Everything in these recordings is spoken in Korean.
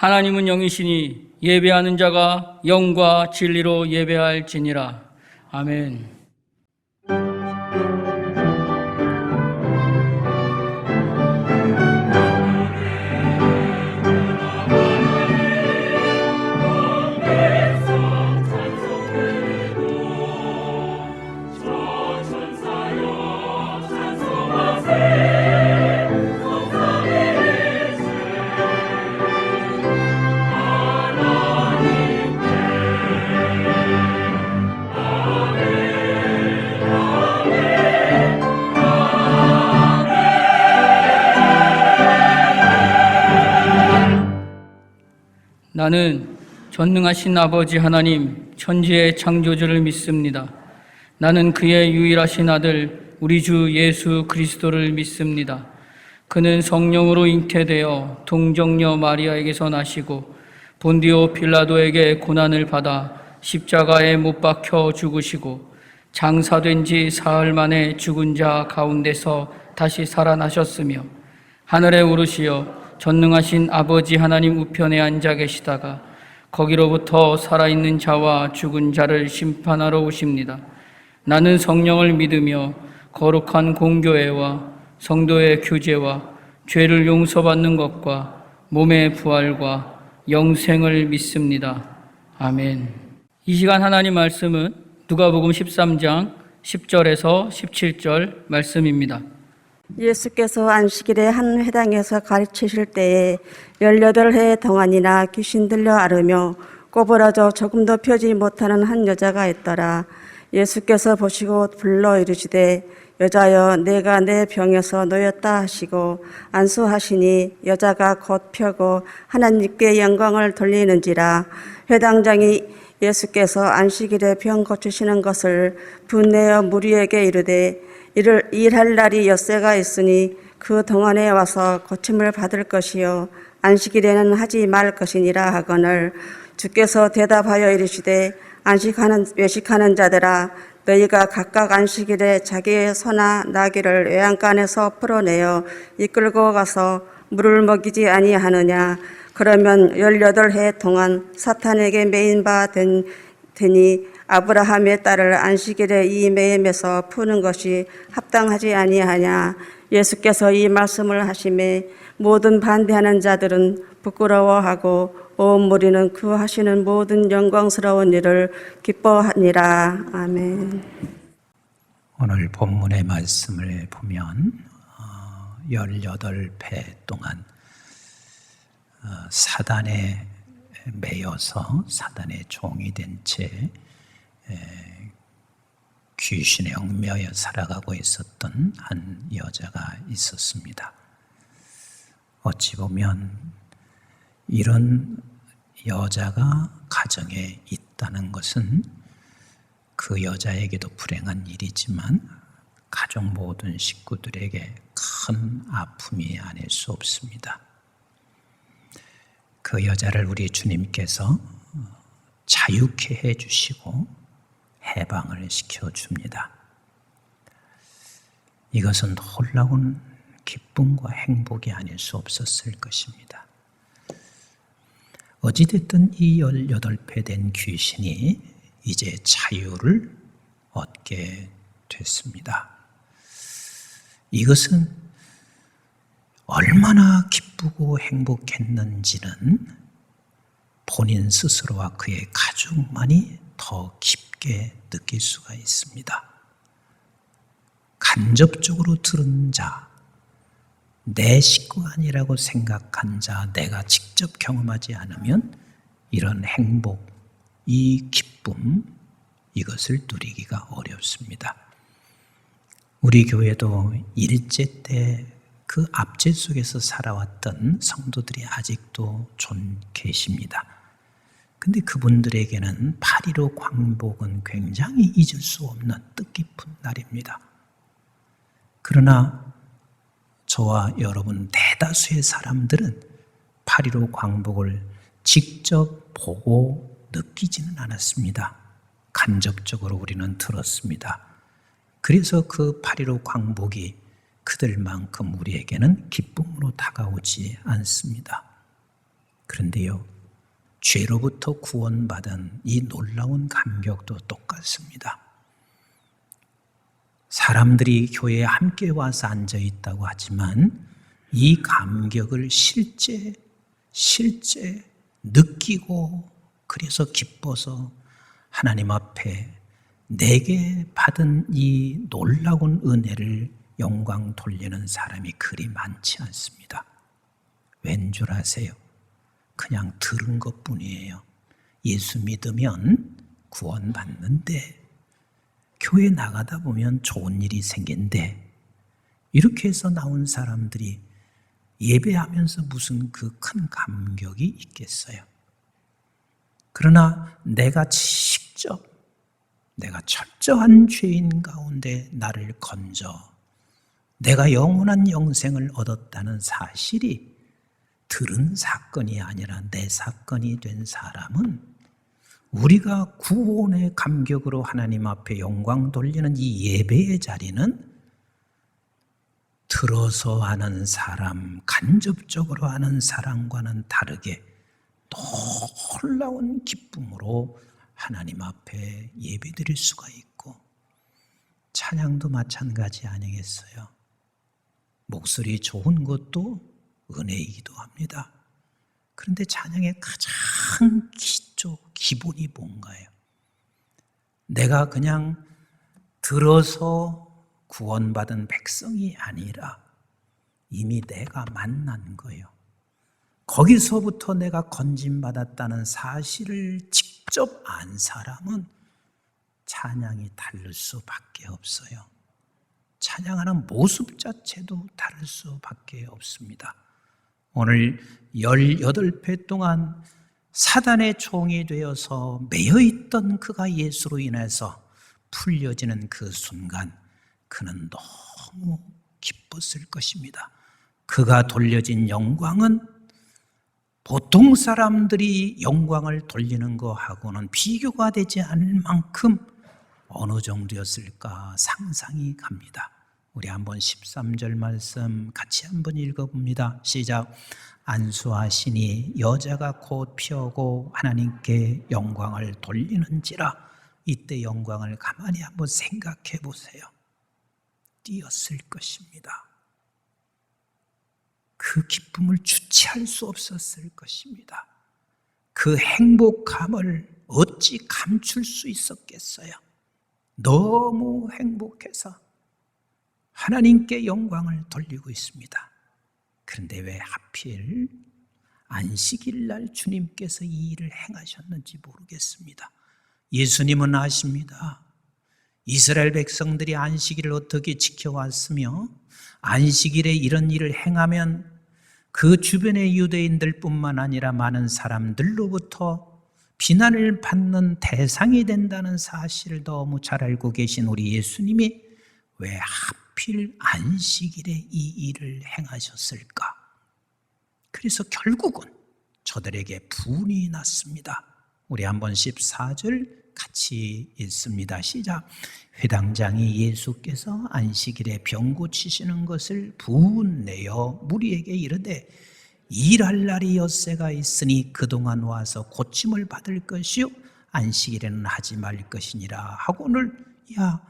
하나님은 영이시니 예배하는 자가 영과 진리로 예배할지니라. 아멘. 나는 전능하신 아버지 하나님, 천지의 창조주를 믿습니다. 나는 그의 유일하신 아들, 우리 주 예수 그리스도를 믿습니다. 그는 성령으로 잉태되어 동정녀 마리아에게서 나시고 본디오 빌라도에게 고난을 받아 십자가에 못 박혀 죽으시고 장사된 지 사흘 만에 죽은 자 가운데서 다시 살아나셨으며 하늘에 오르시어 전능하신 아버지 하나님 우편에 앉아 계시다가 거기로부터 살아있는 자와 죽은 자를 심판하러 오십니다. 나는 성령을 믿으며 거룩한 공교회와 성도의 교제와 죄를 용서받는 것과 몸의 부활과 영생을 믿습니다. 아멘. 이 시간 하나님 말씀은 누가복음 13장 10절에서 17절 말씀입니다. 예수께서 안식일에 한 회당에서 가르치실 때에 18해 동안이나 귀신 들려 앓으며 꼬부라져 조금도 펴지 못하는 한 여자가 있더라. 예수께서 보시고 불러 이르시되 여자여 내가 내 병에서 놓였다 하시고 안수하시니 여자가 곧 펴고 하나님께 영광을 돌리는지라. 회당장이 예수께서 안식일에 병 고치시는 것을 분내어 무리에게 이르되 일할 날이 엿새가 있으니 그 동안에 와서 고침을 받을 것이요 안식일에는 하지 말 것이니라 하거늘 주께서 대답하여 이르시되 외식하는 자들아 너희가 각각 안식일에 자기의 소나 나귀를 외양간에서 풀어내어 이끌고 가서 물을 먹이지 아니하느냐. 그러면 18해 동안 사탄에게 매인 바 되니 아브라함의 딸을 안식일에 이 매임에서 푸는 것이 합당하지 아니하냐. 예수께서 이 말씀을 하시매 모든 반대하는 자들은 부끄러워하고 온 무리는 그 하시는 모든 영광스러운 일을 기뻐하니라. 아멘. 오늘 본문의 말씀을 보면 18회 동안 사단에 매여서 사단의 종이 된 채 귀신에 얽매여 살아가고 있었던 한 여자가 있었습니다. 어찌 보면 이런 여자가 가정에 있다는 것은 그 여자에게도 불행한 일이지만 가족 모든 식구들에게 큰 아픔이 아닐 수 없습니다. 그 여자를 우리 주님께서 자유케 해주시고 해방을 시켜줍니다. 이것은 놀라운 기쁨과 행복이 아닐 수 없었을 것입니다. 어찌됐든 이 18배 된 귀신이 이제 자유를 얻게 됐습니다. 이것은 얼마나 기쁘고 행복했는지는 본인 스스로와 그의 가족만이 더 깊게 느낄 수가 있습니다. 간접적으로 들은 자, 내 식구가 아니라고 생각한 자, 내가 직접 경험하지 않으면 이런 행복, 이 기쁨, 이것을 누리기가 어렵습니다. 우리 교회도 일제 때 그 압제 속에서 살아왔던 성도들이 아직도 계십니다. 근데 그분들에게는 8.15 광복은 굉장히 잊을 수 없는 뜻깊은 날입니다. 그러나 저와 여러분 대다수의 사람들은 8.15 광복을 직접 보고 느끼지는 않았습니다. 간접적으로 우리는 들었습니다. 그래서 그 8.15 광복이 그들만큼 우리에게는 기쁨으로 다가오지 않습니다. 그런데요, 죄로부터 구원받은 이 놀라운 감격도 똑같습니다. 사람들이 교회에 함께 와서 앉아 있다고 하지만 이 감격을 실제 느끼고 그래서 기뻐서 하나님 앞에 내게 받은 이 놀라운 은혜를 영광 돌리는 사람이 그리 많지 않습니다. 왠 줄 아세요? 그냥 들은 것뿐이에요. 예수 믿으면 구원받는데, 교회 나가다 보면 좋은 일이 생긴대, 이렇게 해서 나온 사람들이 예배하면서 무슨 그 큰 감격이 있겠어요? 그러나 내가 철저한 죄인 가운데 나를 건져 내가 영원한 영생을 얻었다는 사실이 들은 사건이 아니라 내 사건이 된 사람은, 우리가 구원의 감격으로 하나님 앞에 영광 돌리는 이 예배의 자리는 들어서 하는 사람, 간접적으로 하는 사람과는 다르게 놀라운 기쁨으로 하나님 앞에 예배드릴 수가 있고, 찬양도 마찬가지 아니겠어요? 목소리 좋은 것도 은혜이기도 합니다. 그런데 찬양의 가장 기본이 뭔가요? 내가 그냥 들어서 구원받은 백성이 아니라 이미 내가 만난 거예요. 거기서부터 내가 건진받았다는 사실을 직접 안 사람은 찬양이 다를 수밖에 없어요. 찬양하는 모습 자체도 다를 수밖에 없습니다. 오늘 18배 동안 사단의 종이 되어서 매여있던 그가 예수로 인해서 풀려지는 그 순간, 그는 너무 기뻤을 것입니다. 그가 돌려진 영광은 보통 사람들이 영광을 돌리는 것하고는 비교가 되지 않을 만큼 어느 정도였을까 상상이 갑니다. 우리 한번 13절 말씀 같이 한번 읽어봅니다. 시작. 안수하시니 여자가 곧 피어고 하나님께 영광을 돌리는지라. 이때 영광을 가만히 한번 생각해 보세요. 뛰었을 것입니다. 그 기쁨을 주체할 수 없었을 것입니다. 그 행복감을 어찌 감출 수 있었겠어요? 너무 행복해서 하나님께 영광을 돌리고 있습니다. 그런데 왜 하필 안식일 날 주님께서 이 일을 행하셨는지 모르겠습니다. 예수님은 아십니다. 이스라엘 백성들이 안식일을 어떻게 지켜왔으며 안식일에 이런 일을 행하면 그 주변의 유대인들 뿐만 아니라 많은 사람들로부터 비난을 받는 대상이 된다는 사실을 너무 잘 알고 계신 우리 예수님이 왜 하필 안식일에 이 일을 행하셨을까? 그래서 결국은 저들에게 분이 났습니다. 우리 한번 14절 같이 읽습니다. 시작. 회당장이 예수께서 안식일에 병 고치시는 것을 분내어 무리에게 이르되 일할 날이 엿새가 있으니 그동안 와서 고침을 받을 것이요 안식일에는 하지 말 것이니라 하고는, 야,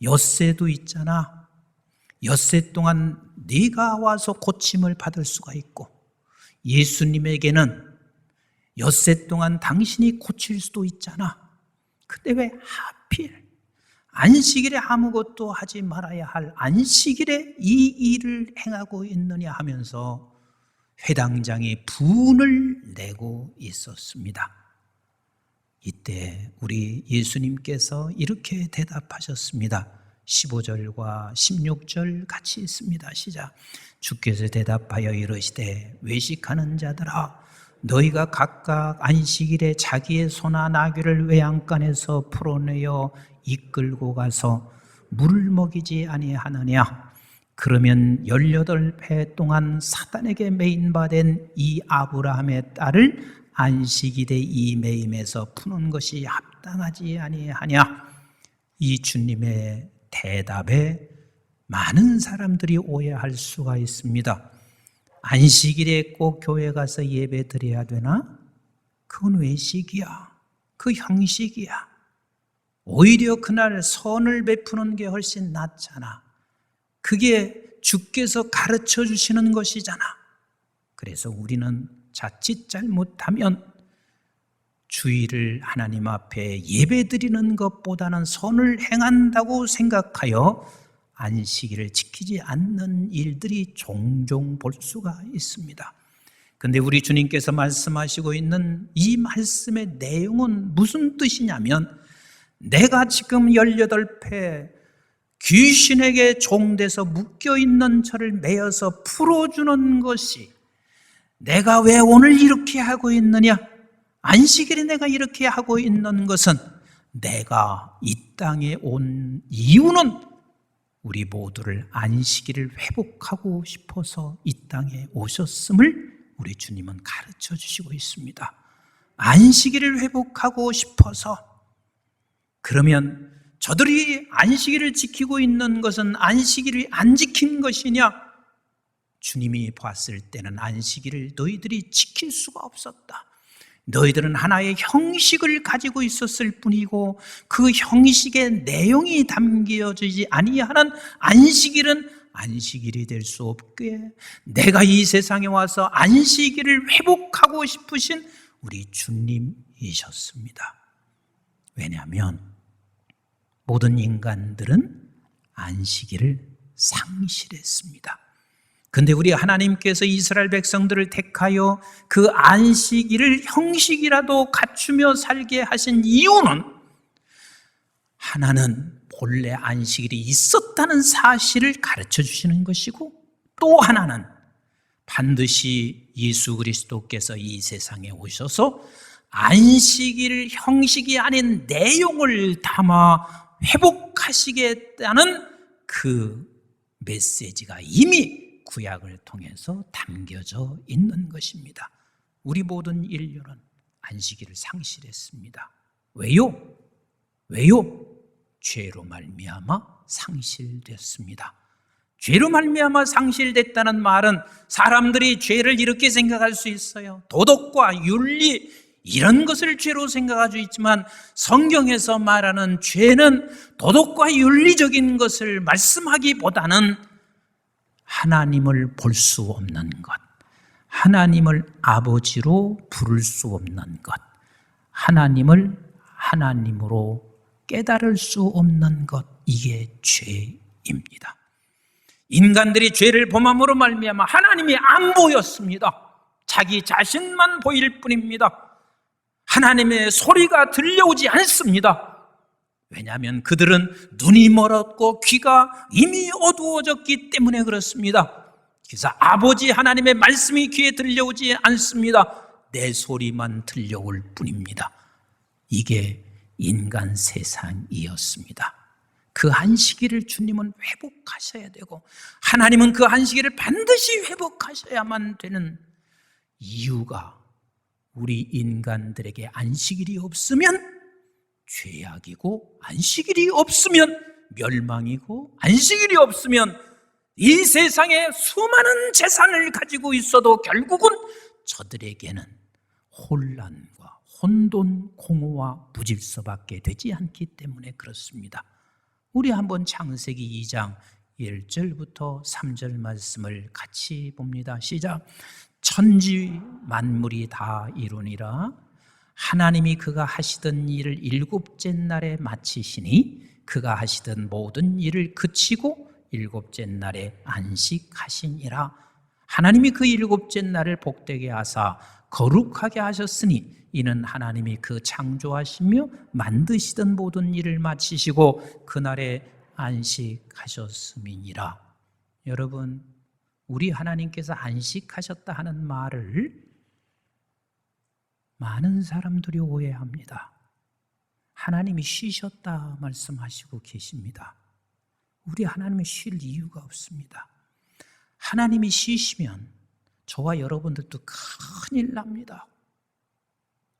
엿새도 있잖아. 엿새 동안 네가 와서 고침을 받을 수가 있고, 예수님에게는 엿새 동안 당신이 고칠 수도 있잖아. 근데 왜 하필 안식일에 아무것도 하지 말아야 할 안식일에 이 일을 행하고 있느냐 하면서 회당장이 분을 내고 있었습니다. 이때 우리 예수님께서 이렇게 대답하셨습니다. 15절과 16절 같이 있습니다. 시작. 주께서 대답하여 이르시되 외식하는 자들아, 너희가 각각 안식일에 자기의 소나 나귀를 외양간에서 풀어내어 이끌고 가서 물을 먹이지 아니하느냐? 그러면 18해 동안 사단에게 매인받은 이 아브라함의 딸을 안식일에 이 매임에서 푸는 것이 합당하지 아니하냐? 이 주님의 대답에 많은 사람들이 오해할 수가 있습니다. 안식일에 꼭 교회 가서 예배 드려야 되나? 그건 외식이야. 그 형식이야. 오히려 그날 선을 베푸는 게 훨씬 낫잖아. 그게 주께서 가르쳐 주시는 것이잖아. 그래서 우리는 자칫 잘못하면 주일을 하나님 앞에 예배드리는 것보다는 선을 행한다고 생각하여 안식일을 지키지 않는 일들이 종종 볼 수가 있습니다. 그런데 우리 주님께서 말씀하시고 있는 이 말씀의 내용은 무슨 뜻이냐면, 내가 지금 18배 귀신에게 종돼서 묶여있는 저를 매어서 풀어주는 것이, 내가 왜 오늘 이렇게 하고 있느냐? 안식일에 내가 이렇게 하고 있는 것은, 내가 이 땅에 온 이유는 우리 모두를 안식일을 회복하고 싶어서 이 땅에 오셨음을 우리 주님은 가르쳐 주시고 있습니다. 안식일을 회복하고 싶어서. 그러면 저들이 안식일을 지키고 있는 것은 안식일을 안 지킨 것이냐? 주님이 봤을 때는 안식일을 너희들이 지킬 수가 없었다. 너희들은 하나의 형식을 가지고 있었을 뿐이고, 그 형식의 내용이 담겨지지 아니하는 안식일은 안식일이 될 수 없게, 내가 이 세상에 와서 안식일을 회복하고 싶으신 우리 주님이셨습니다. 왜냐하면 모든 인간들은 안식일을 상실했습니다. 그런데 우리 하나님께서 이스라엘 백성들을 택하여 그 안식일을 형식이라도 갖추며 살게 하신 이유는, 하나는 본래 안식일이 있었다는 사실을 가르쳐 주시는 것이고, 또 하나는 반드시 예수 그리스도께서 이 세상에 오셔서 안식일 형식이 아닌 내용을 담아 회복하시겠다는 그 메시지가 이미 구약을 통해서 담겨져 있는 것입니다. 우리 모든 인류는 안식일을 상실했습니다. 왜요? 죄로 말미암아 상실됐습니다. 죄로 말미암아 상실됐다는 말은, 사람들이 죄를 이렇게 생각할 수 있어요. 도덕과 윤리 이런 것을 죄로 생각할 수 있지만, 성경에서 말하는 죄는 도덕과 윤리적인 것을 말씀하기보다는 하나님을 볼 수 없는 것, 하나님을 아버지로 부를 수 없는 것, 하나님을 하나님으로 깨달을 수 없는 것, 이게 죄입니다. 인간들이 죄를 범함으로 말미암아 하나님이 안 보였습니다. 자기 자신만 보일 뿐입니다. 하나님의 소리가 들려오지 않습니다. 왜냐하면 그들은 눈이 멀었고 귀가 이미 어두워졌기 때문에 그렇습니다. 그래서 아버지 하나님의 말씀이 귀에 들려오지 않습니다. 내 소리만 들려올 뿐입니다. 이게 인간 세상이었습니다. 그 안식일을 주님은 회복하셔야 되고, 하나님은 그 안식일을 반드시 회복하셔야만 되는 이유가, 우리 인간들에게 안식일이 없으면 죄악이고, 안식일이 없으면 멸망이고, 안식일이 없으면 이 세상에 수많은 재산을 가지고 있어도 결국은 저들에게는 혼란과 혼돈, 공허와 무질서밖에 되지 않기 때문에 그렇습니다. 우리 한번 창세기 2장 1절부터 3절 말씀을 같이 봅니다. 시작. 천지 만물이 다 이루니라. 하나님이 그가 하시던 일을 7째 날에 마치시니, 그가 하시던 모든 일을 그치고 7째 날에 안식하시니라. 하나님이 그 7째 날을 복되게 하사 거룩하게 하셨으니, 이는 하나님이 그 창조하시며 만드시던 모든 일을 마치시고 그날에 안식하셨음이니라. 여러분, 우리 하나님께서 안식하셨다 하는 말을 많은 사람들이 오해합니다. 하나님이 쉬셨다 말씀하시고 계십니다. 우리 하나님이 쉴 이유가 없습니다. 하나님이 쉬시면 저와 여러분들도 큰일 납니다.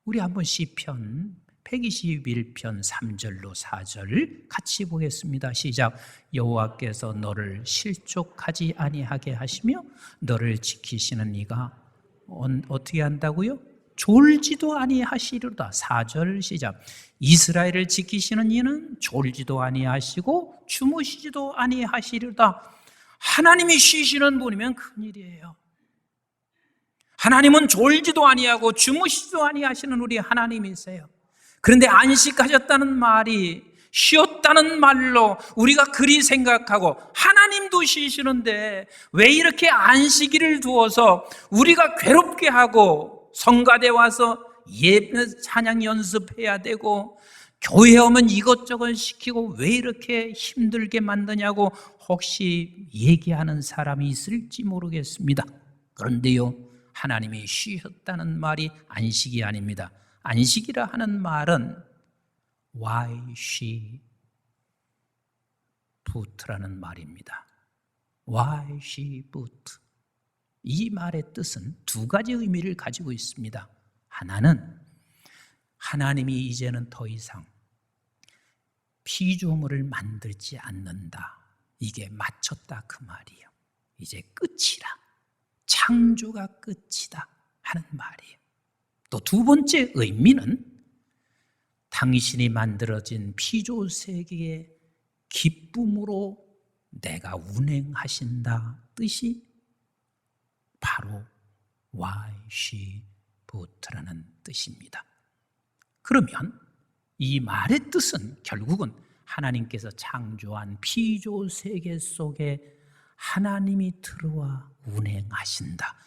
우리 한번 시편 121편 3절로 4절 같이 보겠습니다. 시작. 여호와께서 너를 실족하지 아니하게 하시며 너를 지키시는 이가 어떻게 한다고요? 졸지도 아니하시리로다. 4절 시작. 이스라엘을 지키시는 이는 졸지도 아니하시고 주무시지도 아니하시리로다. 하나님이 쉬시는 분이면 큰일이에요. 하나님은 졸지도 아니하고 주무시지도 아니하시는 우리 하나님이세요. 그런데 안식하셨다는 말이 쉬었다는 말로 우리가 그리 생각하고 하나님도 쉬시는데 왜 이렇게 안식일을 두어서 우리가 괴롭게 하고 성가대 와서 예배 찬양 연습해야 되고 교회 오면 이것저것 시키고 왜 이렇게 힘들게 만드냐고 혹시 얘기하는 사람이 있을지 모르겠습니다. 그런데요, 하나님이 쉬셨다는 말이 안식이 아닙니다. 안식이라 하는 말은 why she put라는 말입니다. why she put. 이 말의 뜻은 두 가지 의미를 가지고 있습니다. 하나는 하나님이 이제는 더 이상 피조물을 만들지 않는다. 이게 마쳤다 그 말이에요. 이제 끝이라. 창조가 끝이다 하는 말이에요. 또 두 번째 의미는 당신이 만들어진 피조 세계의 기쁨으로 내가 운행하신다 뜻이 바로 why she put라는 뜻입니다. 그러면 이 말의 뜻은 결국은 하나님께서 창조한 피조 세계 속에 하나님이 들어와 운행하신다.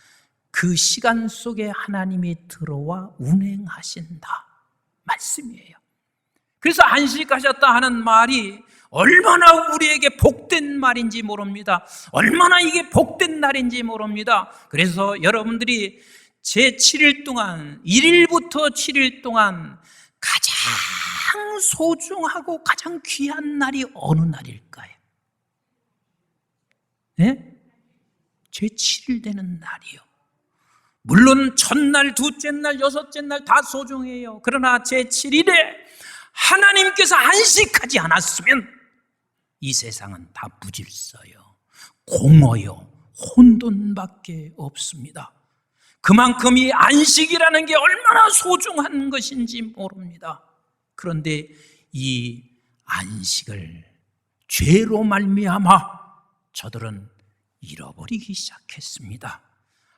그 시간 속에 하나님이 들어와 운행하신다 말씀이에요. 그래서 안식하셨다 하는 말이 얼마나 우리에게 복된 말인지 모릅니다. 얼마나 이게 복된 날인지 모릅니다. 그래서 여러분들이 제 7일 동안 1일부터 7일 동안 가장 소중하고 가장 귀한 날이 어느 날일까요? 네? 제 7일 되는 날이요. 물론 첫날, 둘째 날, 여섯째 날 다 소중해요. 그러나 제 7일에 하나님께서 안식하지 않았으면 이 세상은 다 무질서요, 공허요, 혼돈밖에 없습니다. 그만큼 이 안식이라는 게 얼마나 소중한 것인지 모릅니다. 그런데 이 안식을 죄로 말미암아 저들은 잃어버리기 시작했습니다.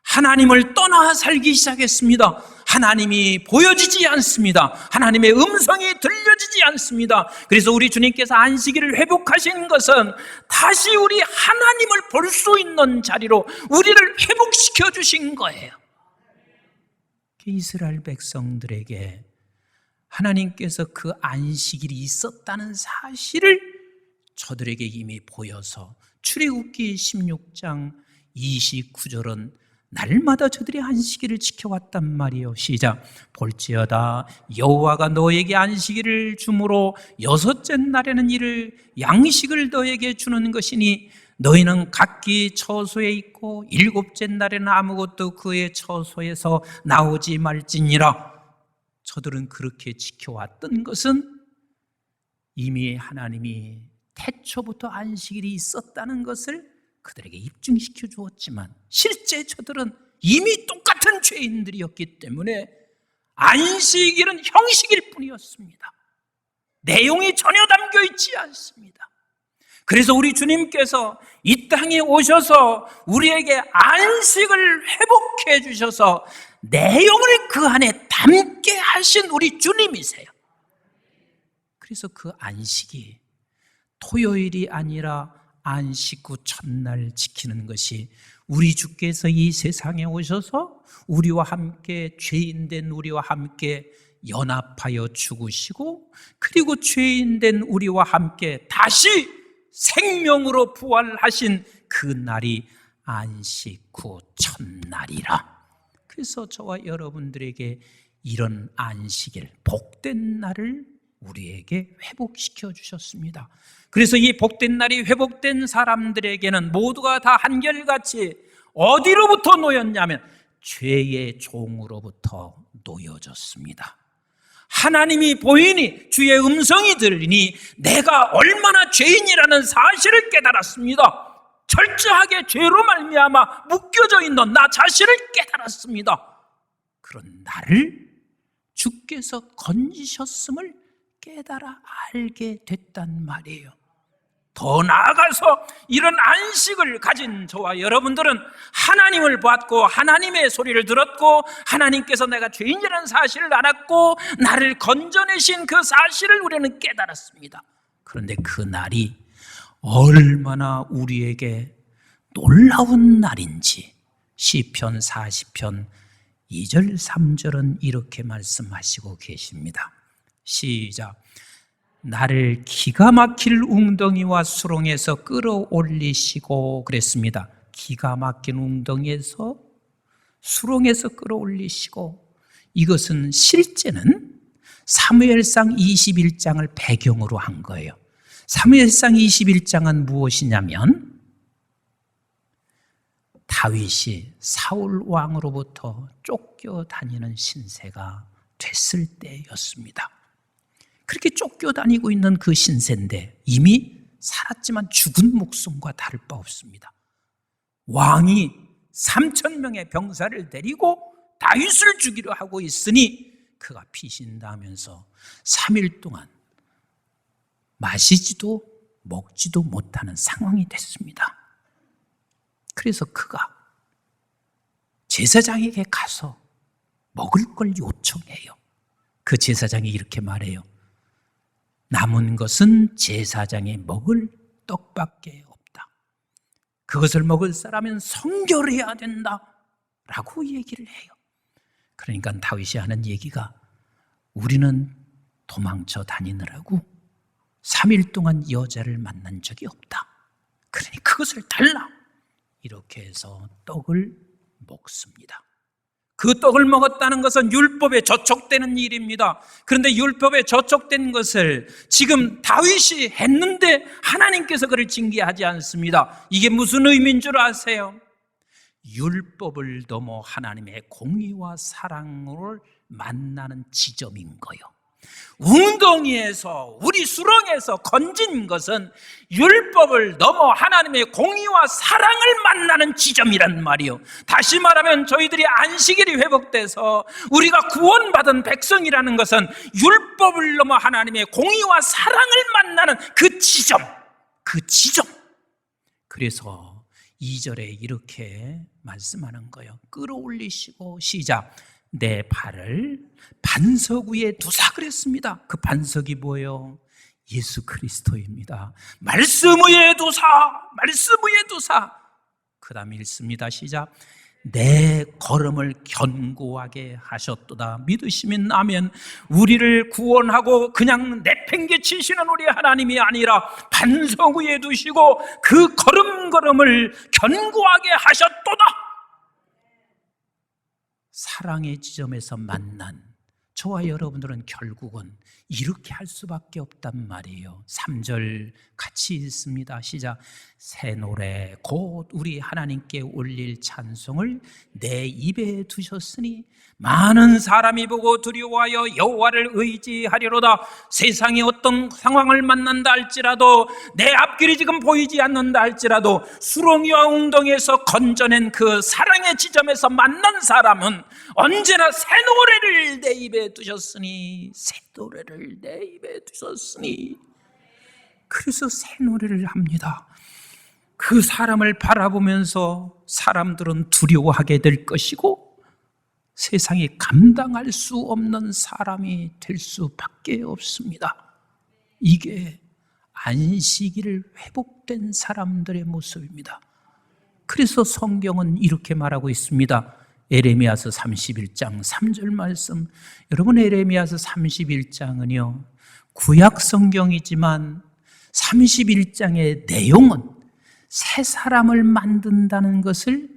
하나님을 떠나 살기 시작했습니다. 하나님이 보여지지 않습니다. 하나님의 음성이 들려지지 않습니다. 그래서 우리 주님께서 안식일을 회복하신 것은 다시 우리 하나님을 볼 수 있는 자리로 우리를 회복시켜 주신 거예요. 이스라엘 백성들에게 하나님께서 그 안식일이 있었다는 사실을 저들에게 이미 보여서 출애굽기 16장 29절은 날마다 저들이 안식일을 지켜왔단 말이요. 시작. 볼지어다 여호와가 너에게 안식일을 주므로 여섯째 날에는 이를 양식을 너에게 주는 것이니 너희는 각기 처소에 있고 일곱째 날에는 아무것도 그의 처소에서 나오지 말지니라. 저들은 그렇게 지켜왔던 것은 이미 하나님이 태초부터 안식일이 있었다는 것을 그들에게 입증시켜 주었지만 실제 저들은 이미 똑같은 죄인들이었기 때문에 안식일은 형식일 뿐이었습니다. 내용이 전혀 담겨 있지 않습니다. 그래서 우리 주님께서 이 땅에 오셔서 우리에게 안식을 회복해 주셔서 내용을 그 안에 담게 하신 우리 주님이세요. 그래서 그 안식이 토요일이 아니라 안식 후 첫날 지키는 것이 우리 주께서 이 세상에 오셔서 우리와 함께 죄인된 우리와 함께 연합하여 죽으시고 그리고 죄인된 우리와 함께 다시 생명으로 부활하신 그 날이 안식 후 첫날이라. 그래서 저와 여러분들에게 이런 안식일, 복된 날을 우리에게 회복시켜 주셨습니다. 그래서 이 복된 날이 회복된 사람들에게는 모두가 다 한결같이 어디로부터 놓였냐면 죄의 종으로부터 놓여졌습니다. 하나님이 보이니 주의 음성이 들리니 내가 얼마나 죄인이라는 사실을 깨달았습니다. 철저하게 죄로 말미암아 묶여져 있는 나 자신을 깨달았습니다. 그런 나를 주께서 건지셨음을 깨달아 알게 됐단 말이에요. 더 나아가서 이런 안식을 가진 저와 여러분들은 하나님을 보았고 하나님의 소리를 들었고 하나님께서 내가 죄인이라는 사실을 알았고 나를 건져내신 그 사실을 우리는 깨달았습니다. 그런데 그 날이 얼마나 우리에게 놀라운 날인지 시편 40편 2절 3절은 이렇게 말씀하시고 계십니다. 시작. 나를 기가 막힐 웅덩이와 수렁에서 끌어올리시고 그랬습니다. 기가 막힌 웅덩이에서 수렁에서 끌어올리시고, 이것은 실제는 사무엘상 21장을 배경으로 한 거예요. 사무엘상 21장은 무엇이냐면 다윗이 사울 왕으로부터 쫓겨다니는 신세가 됐을 때였습니다. 그렇게 쫓겨다니고 있는 그 신세인데 이미 살았지만 죽은 목숨과 다를 바 없습니다. 왕이 3,000명의 병사를 데리고 다윗을 죽이려 하고 있으니 그가 피신다면서 3일 동안 마시지도 먹지도 못하는 상황이 됐습니다. 그래서 그가 제사장에게 가서 먹을 걸 요청해요. 그 제사장이 이렇게 말해요. 남은 것은 제사장이 먹을 떡밖에 없다. 그것을 먹을 사람은 성결해야 된다 라고 얘기를 해요. 그러니까 다윗이 하는 얘기가 우리는 도망쳐 다니느라고 3일 동안 여자를 만난 적이 없다. 그러니 그것을 달라. 이렇게 해서 떡을 먹습니다. 그 떡을 먹었다는 것은 율법에 저촉되는 일입니다. 그런데 율법에 저촉된 것을 지금 다윗이 했는데 하나님께서 그를 징계하지 않습니다. 이게 무슨 의미인 줄 아세요? 율법을 넘어 하나님의 공의와 사랑을 만나는 지점인 거예요. 웅덩이에서 우리 수렁에서 건진 것은 율법을 넘어 하나님의 공의와 사랑을 만나는 지점이란 말이요. 다시 말하면 저희들이 안식일이 회복돼서 우리가 구원받은 백성이라는 것은 율법을 넘어 하나님의 공의와 사랑을 만나는 그 지점. 그래서 2절에 이렇게 말씀하는 거예요. 끌어올리시고 시작. 내 발을 반석 위에 두사 그랬습니다. 그 반석이 뭐예요? 예수 그리스도입니다. 말씀 위에 두사. 그 다음에 읽습니다. 시작. 내 걸음을 견고하게 하셨도다. 믿으시면 아멘. 우리를 구원하고 그냥 내팽개치시는 우리 하나님이 아니라 반석 위에 두시고 그 걸음을 견고하게 하셨도다. 사랑의 지점에서 만난 저와 여러분들은 결국은 이렇게 할 수밖에 없단 말이에요. 3절 같이 읽습니다. 시작. 새 노래 곧 우리 하나님께 올릴 찬송을 내 입에 두셨으니 많은 사람이 보고 두려워하여 여호와를 의지하리로다. 세상에 어떤 상황을 만난다 할지라도 내 앞길이 지금 보이지 않는다 할지라도 수렁이와 웅덩이에서 건져낸 그 사랑의 지점에서 만난 사람은 언제나 새 노래를 내 입에 두셨으니 그래서 새 노래를 합니다. 그 사람을 바라보면서 사람들은 두려워하게 될 것이고 세상이 감당할 수 없는 사람이 될 수밖에 없습니다. 이게 안식일을 회복된 사람들의 모습입니다. 그래서 성경은 이렇게 말하고 있습니다. 에레미야서 31장 3절 말씀. 여러분, 에레미야서 31장은요 구약 성경이지만 31장의 내용은 새 사람을 만든다는 것을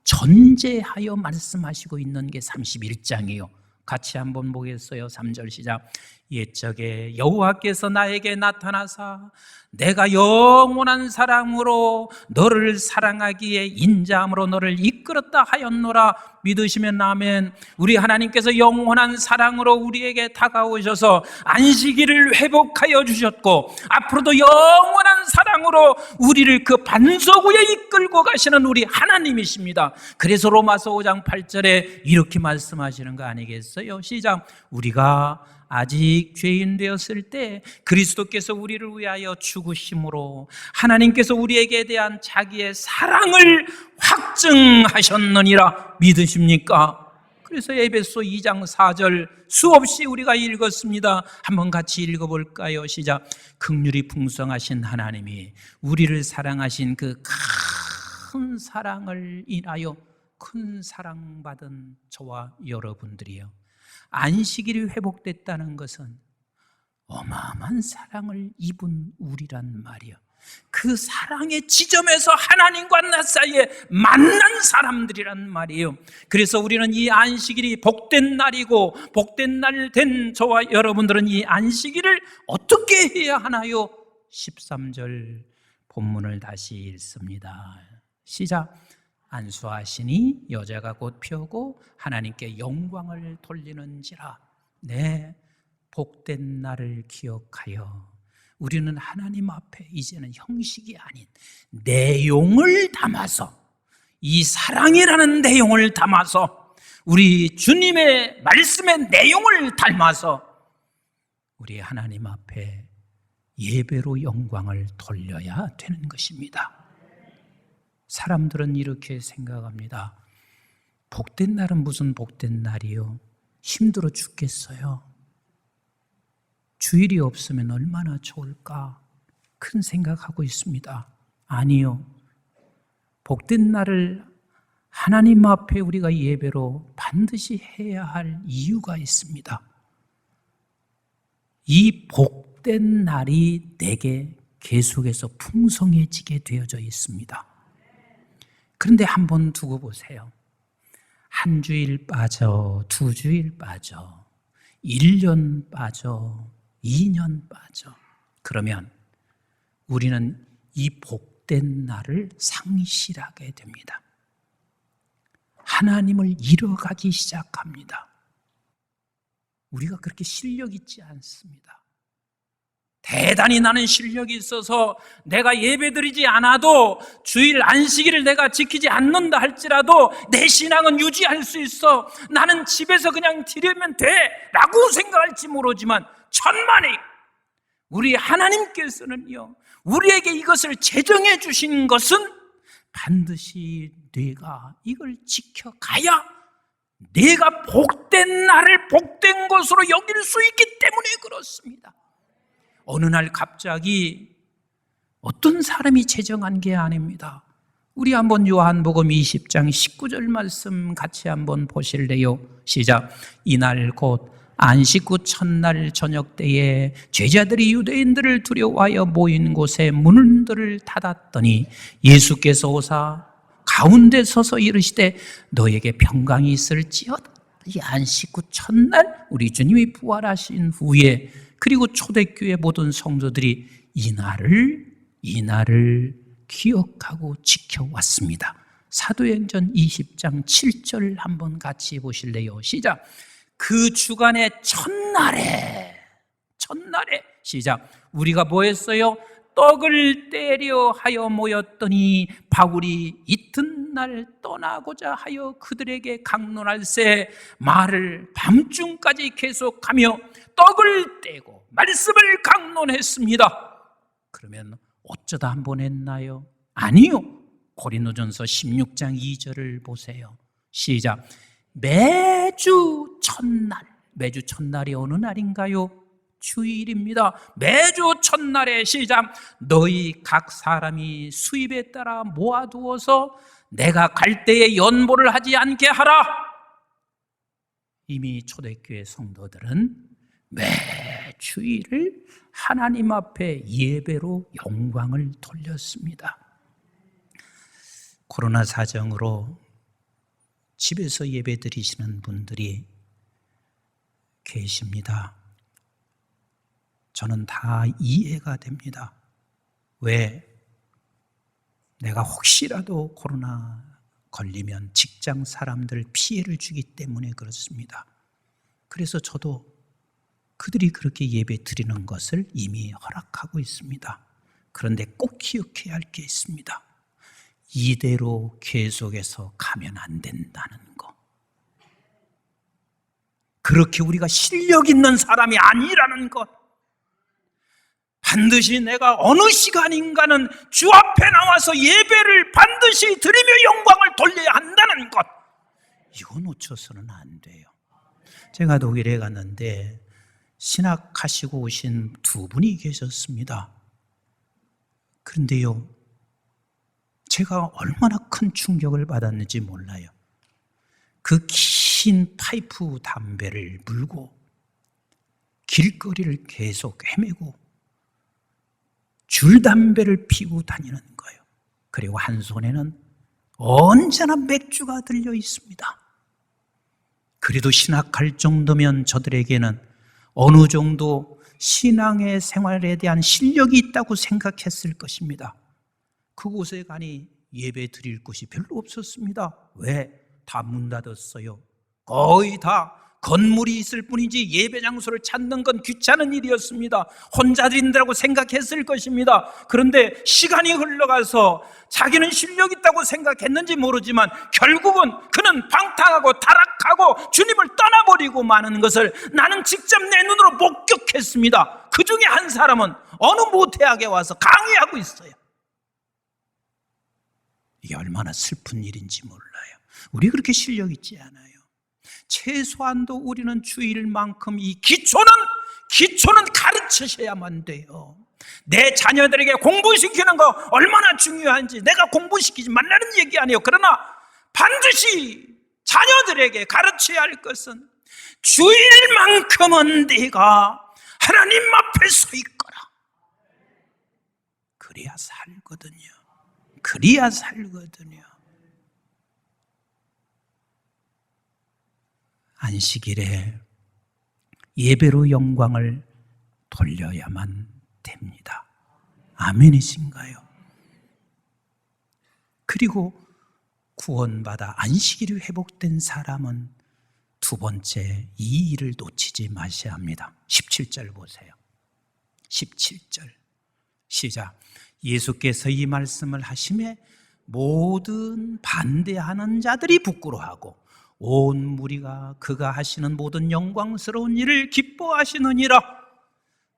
전제하여 말씀하시고 있는 게 31장이에요. 같이 한번 보겠어요. 3절 시작. 옛적에 여호와께서 나에게 나타나사 내가 영원한 사랑으로 너를 사랑하기에 인자함으로 너를 이끌었다 하였노라. 믿으시면 아멘. 우리 하나님께서 영원한 사랑으로 우리에게 다가오셔서 안식일을 회복하여 주셨고 앞으로도 영원한 사랑으로 우리를 그 반석 위에 이끌고 가시는 우리 하나님이십니다. 그래서 로마서 5장 8절에 이렇게 말씀하시는 거 아니겠어요? 시작. 우리가 아직 죄인 되었을 때 그리스도께서 우리를 위하여 죽으심으로 하나님께서 우리에게 대한 자기의 사랑을 확증하셨느니라. 믿으십니까? 그래서 에베소 2장 4절 수없이 우리가 읽었습니다. 한번 같이 읽어볼까요? 시작. 긍휼이 풍성하신 하나님이 우리를 사랑하신 그 큰 사랑을 인하여 큰 사랑받은 저와 여러분들이요, 안식일이 회복됐다는 것은 어마어마한 사랑을 입은 우리란 말이요, 그 사랑의 지점에서 하나님과 나 사이에 만난 사람들이란 말이에요. 그래서 우리는 이 안식일이 복된 날이고, 복된 날 된 저와 여러분들은 이 안식일을 어떻게 해야 하나요? 13절 본문을 다시 읽습니다. 시작. 안수하시니 여자가 곧 펴고 하나님께 영광을 돌리는지라. 네, 복된 날을 기억하여 우리는 하나님 앞에 이제는 형식이 아닌 내용을 담아서, 이 사랑이라는 내용을 담아서, 우리 주님의 말씀의 내용을 닮아서 우리 하나님 앞에 예배로 영광을 돌려야 되는 것입니다. 사람들은 이렇게 생각합니다. 복된 날은 무슨 복된 날이요? 힘들어 죽겠어요. 주일이 없으면 얼마나 좋을까? 큰 생각하고 있습니다. 아니요. 복된 날을 하나님 앞에 우리가 예배로 반드시 해야 할 이유가 있습니다. 이 복된 날이 내게 계속해서 풍성해지게 되어져 있습니다. 그런데 한번 두고 보세요. 한 주일 빠져, 두 주일 빠져, 1년 빠져, 2년 빠져. 그러면 우리는 이 복된 날을 상실하게 됩니다. 하나님을 잃어가기 시작합니다. 우리가 그렇게 실력 있지 않습니다. 대단히 나는 실력이 있어서 내가 예배드리지 않아도 주일 안식일을 내가 지키지 않는다 할지라도 내 신앙은 유지할 수 있어, 나는 집에서 그냥 드리면 돼 라고 생각할지 모르지만, 천만에 우리 하나님께서는요, 우리에게 이것을 제정해 주신 것은 반드시 내가 이걸 지켜가야 내가 복된 날을 복된 것으로 여길 수 있기 때문에 그렇습니다. 어느 날 갑자기 어떤 사람이 제정한 게 아닙니다. 우리 한번 요한복음 20장 19절 말씀 같이 한번 보실래요? 시작. 이날 곧 안식 후 첫날 저녁 때에 제자들이 유대인들을 두려워하여 모인 곳에 문들을 닫았더니 예수께서 오사 가운데 서서 이르시되 너에게 평강이 있을지어다. 이 안식 후 첫날 우리 주님이 부활하신 후에, 그리고 초대교회 모든 성도들이 이 날을 기억하고 지켜왔습니다. 사도행전 20장 7절 한번 같이 보실래요? 시작. 그 주간의 첫날에 시작. 우리가 뭐 했어요? 떡을 떼려 하여 모였더니 바울이 이튿날 떠나고자 하여 그들에게 강론할새 말을 밤중까지 계속하며 떡을 떼고 말씀을 강론했습니다. 그러면 어쩌다 한 번 했나요? 아니요. 고린도전서 16장 2절을 보세요. 시작. 매주 첫날이 어느 날인가요? 주일입니다. 매주 첫날에 시작. 너희 각 사람이 수입에 따라 모아두어서 내가 갈 때에 연보를 하지 않게 하라. 이미 초대교회 성도들은 매 주일을 하나님 앞에 예배로 영광을 돌렸습니다. 코로나 사정으로 집에서 예배 드리시는 분들이 계십니다. 저는 다 이해가 됩니다. 왜? 내가 혹시라도 코로나 걸리면 직장 사람들 피해를 주기 때문에 그렇습니다. 그래서 저도 그들이 그렇게 예배 드리는 것을 이미 허락하고 있습니다. 그런데 꼭 기억해야 할 게 있습니다. 이대로 계속해서 가면 안 된다는 거. 그렇게 우리가 실력 있는 사람이 아니라는 것. 반드시 내가 어느 시간인가는 주 앞에 나와서 예배를 반드시 드리며 영광을 돌려야 한다는 것. 이거 놓쳐서는 안 돼요. 제가 독일에 갔는데 신학하시고 오신 두 분이 계셨습니다. 그런데요, 제가 얼마나 큰 충격을 받았는지 몰라요. 그 긴 파이프 담배를 물고 길거리를 계속 헤매고 줄담배를 피고 다니는 거예요. 그리고 한 손에는 언제나 맥주가 들려 있습니다. 그래도 신학할 정도면 저들에게는 어느 정도 신앙의 생활에 대한 실력이 있다고 생각했을 것입니다. 그곳에 가니 예배 드릴 곳이 별로 없었습니다. 왜? 다 문 닫았어요. 거의 다 건물이 있을 뿐이지 예배 장소를 찾는 건 귀찮은 일이었습니다. 혼자 드린다고 생각했을 것입니다. 그런데 시간이 흘러가서 자기는 실력 있다고 생각했는지 모르지만 결국은 그는 방탕하고 타락하고 주님을 떠나버리고 마는 것을 나는 직접 내 눈으로 목격했습니다. 그 중에 한 사람은 어느 모태학에 와서 강의하고 있어요. 이게 얼마나 슬픈 일인지 몰라요. 우리 그렇게 실력 있지 않아요. 최소한도 우리는 주일만큼 이 기초는 가르치셔야만 돼요. 내 자녀들에게 공부시키는 거 얼마나 중요한지 내가 공부시키지 말라는 얘기 아니에요. 그러나 반드시 자녀들에게 가르쳐야 할 것은 주일만큼은 네가 하나님 앞에 서 있거라. 그래야 살거든요. 그래야 살거든요. 안식일에 예배로 영광을 돌려야만 됩니다. 아멘이신가요? 그리고 구원받아 안식일이 회복된 사람은 두 번째 이 일을 놓치지 마셔야 합니다. 17절 보세요. 17절 시작. 예수께서 이 말씀을 하시매 모든 반대하는 자들이 부끄러워하고 온 무리가 그가 하시는 모든 영광스러운 일을 기뻐하시느니라.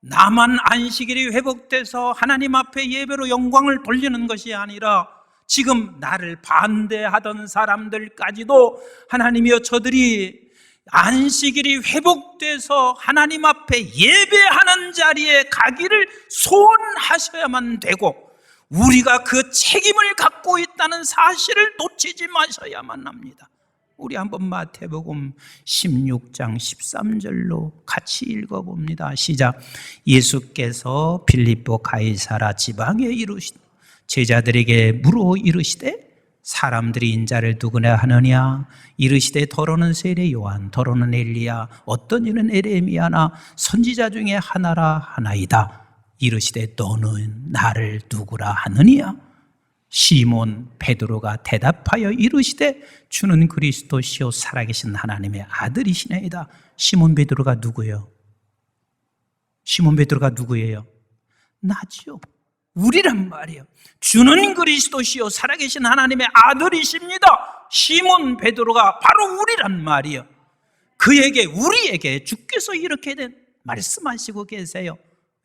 나만 안식일이 회복돼서 하나님 앞에 예배로 영광을 돌리는 것이 아니라 지금 나를 반대하던 사람들까지도 하나님이여 저들이 안식일이 회복돼서 하나님 앞에 예배하는 자리에 가기를 소원하셔야만 되고 우리가 그 책임을 갖고 있다는 사실을 놓치지 마셔야만 합니다. 우리 한번 마태복음 16장 13절로 같이 읽어봅니다. 시작. 예수께서 빌립보 가이사라 지방에 이르시되 제자들에게 물어 이르시되 사람들이 인자를 누구냐 하느냐 이르시되 더러는 세례 요한 더러는 엘리야 어떤 이는 에레미야나 선지자 중에 하나라 하나이다. 이르시되 너는 나를 누구라 하느냐. 시몬 베드로가 대답하여 이르시되 주는 그리스도시요 살아계신 하나님의 아들이시나이다. 시몬 베드로가 누구예요? 시몬 베드로가 누구예요? 나지요. 우리란 말이에요. 주는 그리스도시요 살아계신 하나님의 아들이십니다. 시몬 베드로가 바로 우리란 말이에요. 그에게 우리에게 주께서 이렇게 말씀하시고 계세요.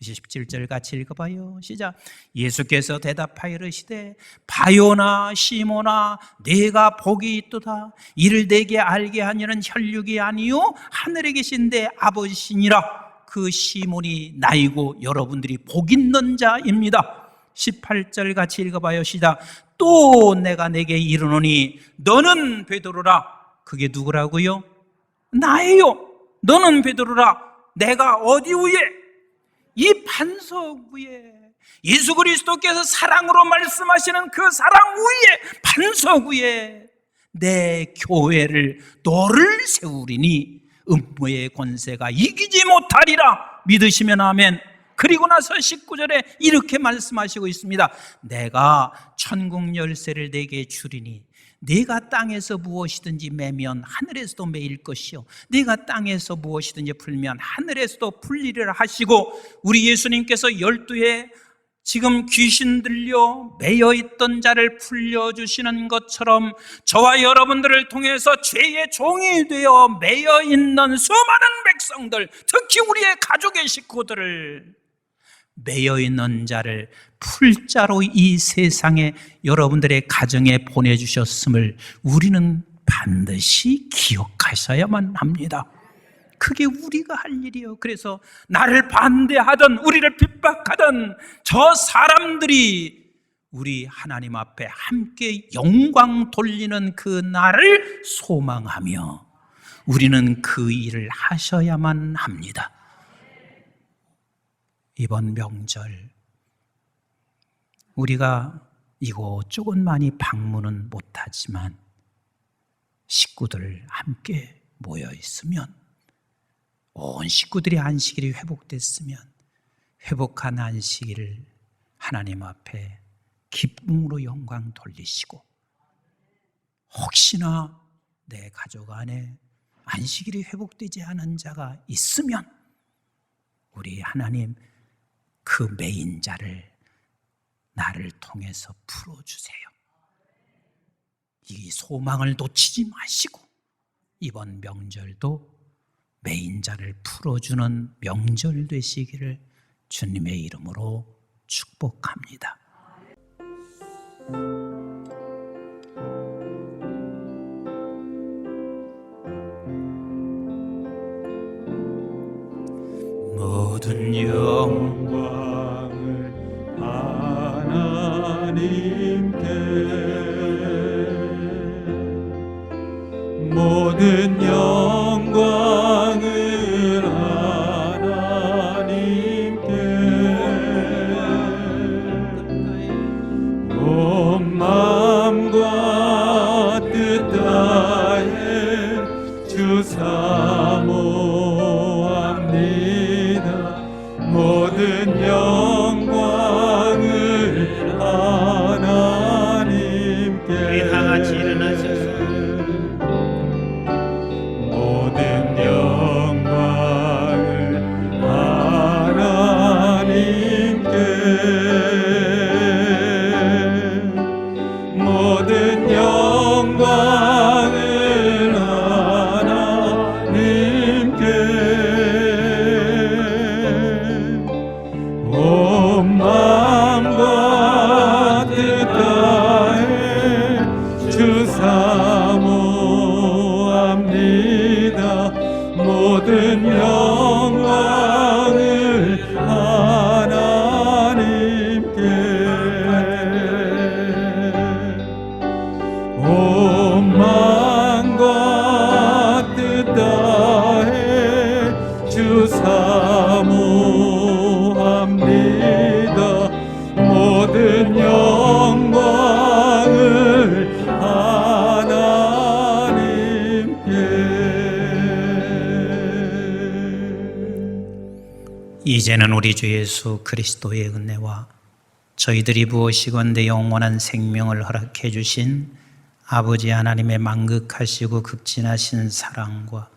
17절 같이 읽어봐요. 시작. 예수께서 대답하여 이르시되 바요나 시몬아 내가 복이 있도다. 이를 내게 알게 하니는 혈육이 아니요 하늘에 계신 내 아버지시니라. 그 시몬이 나이고 여러분들이 복 있는 자입니다. 18절 같이 읽어봐요. 시작. 또 내가 내게 이르노니 너는 베드로라. 그게 누구라고요? 나예요. 너는 베드로라. 내가 어디 위에? 이 반석 위에 예수 그리스도께서 사랑으로 말씀하시는 그 사랑 위에 반석 위에 내 교회를 너를 세우리니 음모의 권세가 이기지 못하리라. 믿으시면 아멘. 그리고 나서 19절에 이렇게 말씀하시고 있습니다. 내가 천국 열쇠를 네게 주리니 네가 땅에서 무엇이든지 매면 하늘에서도 매일 것이요 네가 땅에서 무엇이든지 풀면 하늘에서도 풀리리라 하시고, 우리 예수님께서 12에 지금 귀신 들려 매여있던 자를 풀려주시는 것처럼 저와 여러분들을 통해서 죄의 종이 되어 매여있는 수많은 백성들, 특히 우리의 가족의 식구들을, 매여있는 자를 풀자로 이 세상에 여러분들의 가정에 보내주셨음을 우리는 반드시 기억하셔야만 합니다. 그게 우리가 할 일이에요. 그래서 나를 반대하던, 우리를 핍박하던 저 사람들이 우리 하나님 앞에 함께 영광 돌리는 그 날을 소망하며 우리는 그 일을 하셔야만 합니다. 이번 명절 우리가 이곳저곳 많이 방문은 못하지만 식구들 함께 모여 있으면, 온 식구들의 안식일이 회복됐으면 회복한 안식일을 하나님 앞에 기쁨으로 영광 돌리시고, 혹시나 내 가족 안에 안식일이 회복되지 않은 자가 있으면 우리 하나님 그 매인 자를 나를 통해서 풀어주세요. 이 소망을 놓치지 마시고 이번 명절도 매인 자를 풀어주는 명절 되시기를 주님의 이름으로 축복합니다. 모든 영광을 하나님께, 모든 영광을 하나님께, 온 마음과 뜻 다해 주 사모합니다. 모든 영광을 하나님께. 우리 다 같이 일어나셔서 모든 영광을 하나님께, 모든 영광을 하나님께, 온 마음과 뜻 다해 주 사모합니다. 모든 영광을 하나님께, 온 마음과 뜻 다해 주 사모합니다. 모든 영광을 하나님께. 이제는 우리 주 예수 그리스도의 은혜와 저희들이 부어시건대 영원한 생명을 허락해 주신 아버지 하나님의 만극하시고 극진하신 사랑과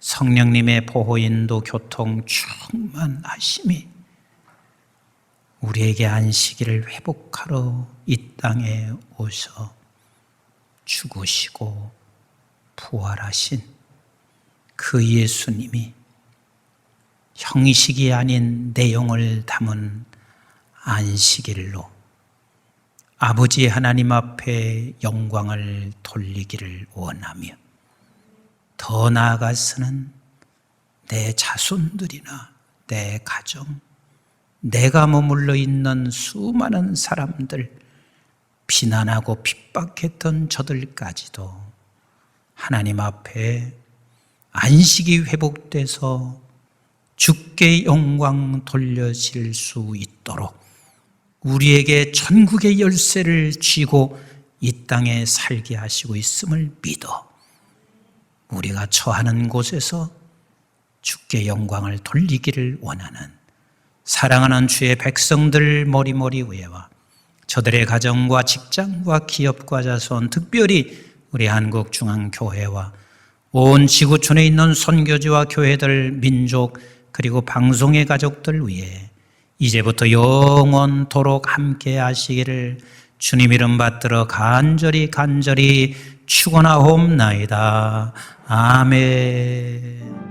성령님의 보호 인도 교통 충만하심이 우리에게 안식일을 회복하러 이 땅에 오셔 죽으시고 부활하신 그 예수님이 형식이 아닌 내용을 담은 안식일로 아버지 하나님 앞에 영광을 돌리기를 원하며, 더 나아가서는 내 자손들이나 내 가정, 내가 머물러 있는 수많은 사람들, 비난하고 핍박했던 저들까지도 하나님 앞에 안식이 회복돼서 주께 영광 돌려질 수 있도록 우리에게 천국의 열쇠를 쥐고 이 땅에 살게 하시고 있음을 믿어 우리가 처하는 곳에서 주께 영광을 돌리기를 원하는 사랑하는 주의 백성들 머리머리 위에와 저들의 가정과 직장과 기업과 자손, 특별히 우리 한국중앙교회와 온 지구촌에 있는 선교지와 교회들, 민족 그리고 방송의 가족들 위해 이제부터 영원토록 함께 하시기를 주님 이름 받들어 간절히 축원하옵나이다. 아멘.